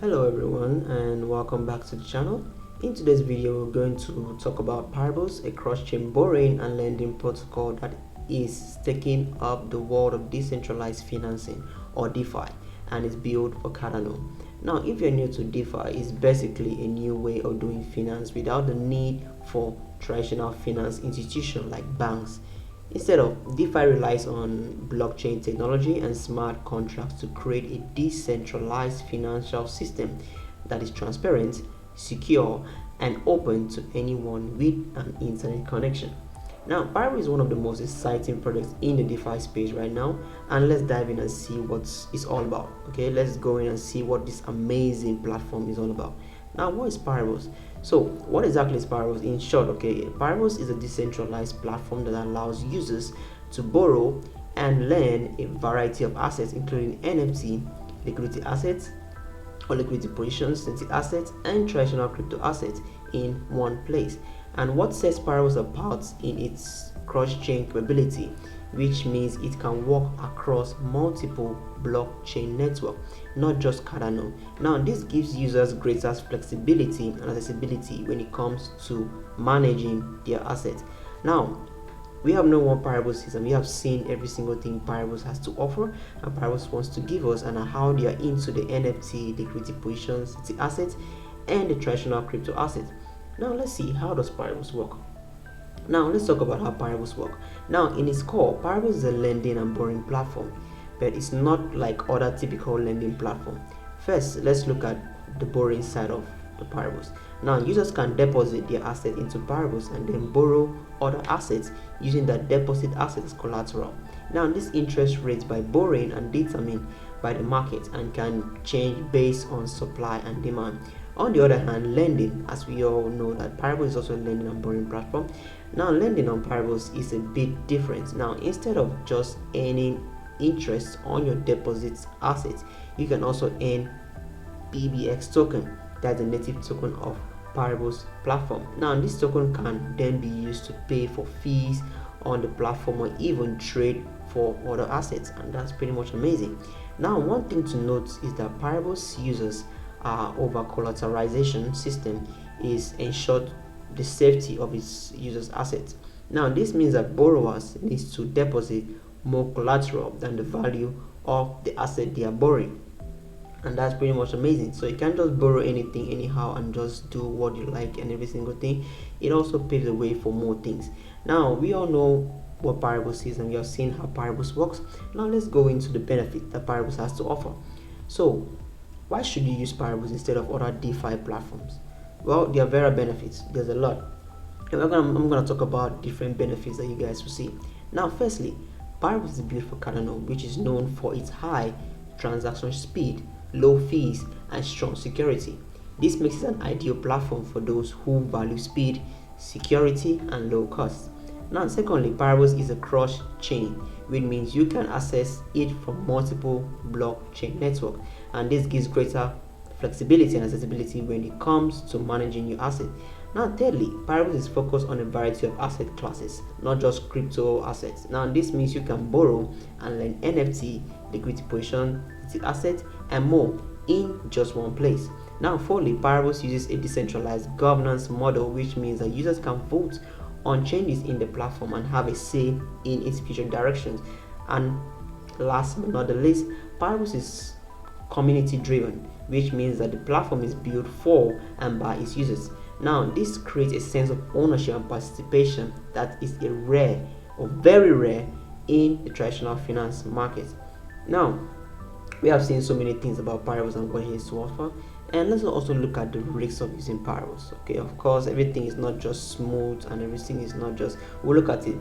Hello everyone and welcome back to the channel. In today's video we're going to talk about Paribus, a cross-chain borrowing and lending protocol that is taking up the world of decentralized financing or DeFi and is built for Cardano. Now if you're new to DeFi, it's basically a new way of doing finance without the need for traditional finance institutions like banks. Instead of DeFi relies on blockchain technology and smart contracts to create a decentralized financial system that is transparent, secure, and open to anyone with an internet connection. Now, Paribus is one of the most exciting projects in the DeFi space right now, and let's dive in and see what it's all about. Okay, let's go in and see what this amazing platform is all about. Now, what is Paribus? So, what exactly is Paribus? In short, okay, Paribus is a decentralized platform that allows users to borrow and lend a variety of assets, including NFT, liquidity assets, or liquidity positions, synthetic assets, and traditional crypto assets in one place. And what sets Paribus apart in its cross-chain capability, which means it can work across multiple blockchain networks, not just Cardano. Now, this gives users greater flexibility and accessibility when it comes to managing their assets. Now, we have known what Paribus is and we have seen every single thing Paribus has to offer and Paribus wants to give us, and how they are into the NFT, liquidity positions, the assets, and the traditional crypto assets. Now, let's see, how does Paribus work? Now, let's talk about how Paribus work. Now, in its core, Paribus is a lending and borrowing platform, but it's not like other typical lending platform. First, let's look at the borrowing side of the Paribus. Now, users can deposit their asset into Paribus and then borrow other assets using that deposit asset as collateral. Now, this interest rates by borrowing and determined by the market and can change based on supply and demand. On the other hand, lending, as we all know that Paribus is also a lending and borrowing platform. Now, lending on Paribus is a bit different. Now, instead of just earning interest on your deposits assets, you can also earn PBX token, that's the native token of Paribus platform. Now, this token can then be used to pay for fees on the platform or even trade for other assets, and that's pretty much amazing. Now, one thing to note is that Paribus users over collateralization system is ensured the safety of its users' assets. Now, this means that borrowers need to deposit more collateral than the value of the asset they are borrowing, and that's pretty much amazing. So you can't just borrow anything anyhow and just do what you like and every single thing. It also paves the way for more things. Now, we all know what Paribus is and we have seen how Paribus works. Now, let's go into the benefit that Paribus has to offer. So, why should you use Paribus instead of other DeFi platforms? Well, there are various benefits. There's a lot. And I'm going to talk about different benefits that you guys will see. Now, firstly, Paribus is built for Cardano, which is known for its high transaction speed, low fees, and strong security. This makes it an ideal platform for those who value speed, security, and low cost. Now, secondly, Paribus is a cross-chain, which means you can access it from multiple blockchain networks, and this gives greater flexibility and accessibility when it comes to managing your asset. Now, thirdly, Paribus is focused on a variety of asset classes, not just crypto assets. Now, this means you can borrow and lend NFT, liquidity position, assets, and more in just one place. Now, fourthly, Paribus uses a decentralized governance model, which means that users can vote on changes in the platform and have a say in its future directions. And last but not the least, Paribus is community driven, which means that the platform is built for and by its users. Now, this creates a sense of ownership and participation that is a rare or very rare in the traditional finance market. Now, we have seen so many things about Paribus and what it has to offer, and let's also look at the risks of using Paribus. Okay, of course, everything is not just smooth and everything is not just, we'll look at it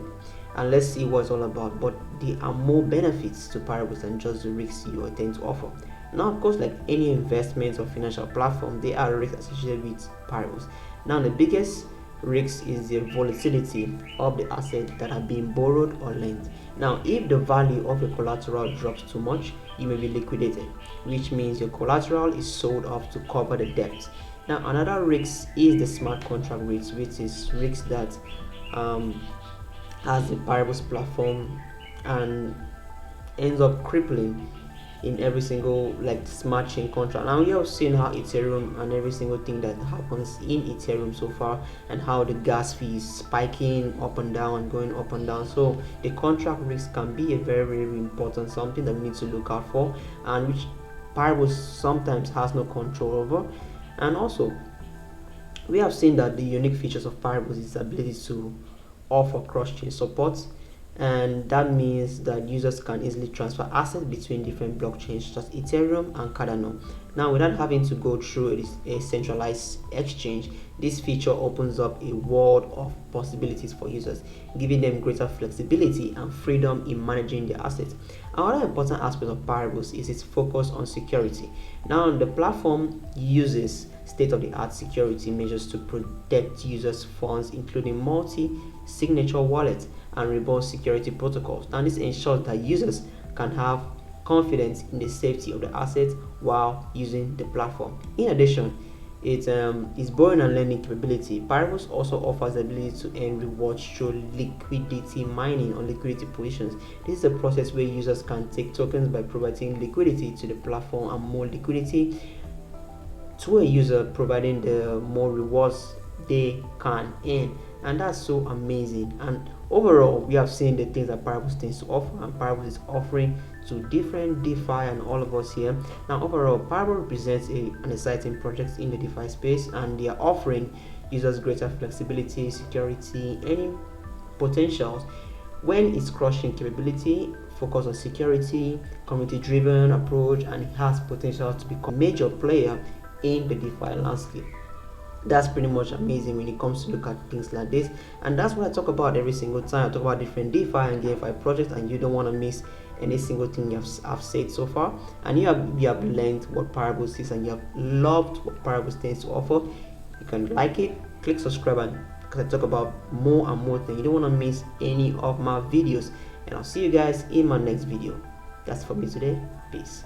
and let's see what it's all about, but there are more benefits to Paribus than just the risks you intend to offer. Now, of course, like any investment or financial platform, there are risks associated with Paribus. Now, the biggest risk is the volatility of the assets that are being borrowed or lent. Now, if the value of your collateral drops too much, you may be liquidated, which means your collateral is sold off to cover the debt. Now, another risk is the smart contract risk, which is risk that has the Paribus platform and ends up crippling in every single like smart chain contract. Now you have seen how Ethereum and every single thing that happens in Ethereum so far, and how the gas fee is spiking up and down and going up and down. So the contract risk can be a very, very important something that we need to look out for, and which Paribus sometimes has no control over. And also we have seen that the unique features of Paribus is the ability to offer cross-chain support, and that means that users can easily transfer assets between different blockchains such as Ethereum and Cardano. Now, without having to go through a centralized exchange, this feature opens up a world of possibilities for users, giving them greater flexibility and freedom in managing their assets. Another important aspect of Paribus is its focus on security. Now, the platform uses state-of-the-art security measures to protect users' funds, including multi-signature wallets and robust security protocols. And this ensures that users can have confidence in the safety of the assets while using the platform. In addition, its borrowing and lending capability. Paribus also offers the ability to earn rewards through liquidity mining on liquidity positions. This is a process where users can take tokens by providing liquidity to the platform, and more liquidity to a user, providing the more rewards they can earn. And that's so amazing. And overall, we have seen the things that Paribus tends to offer, and Paribus is offering to different DeFi and all of us here. Now, overall, Paribus represents an exciting project in the DeFi space, and they are offering users greater flexibility, security, any potentials when its cross-chain capability focus on security, community-driven approach, and it has potential to become a major player in the DeFi landscape. That's pretty much amazing when it comes to look at things like this, and that's what I talk about every single time. I talk about different DeFi and DeFi projects, and you don't want to miss any single thing I've said so far. And you have learned what Paribus is, and you have loved what Paribus tends to offer. You can like it, click subscribe, and because I talk about more and more things. You don't want to miss any of my videos, and I'll see you guys in my next video. That's for me today. Peace.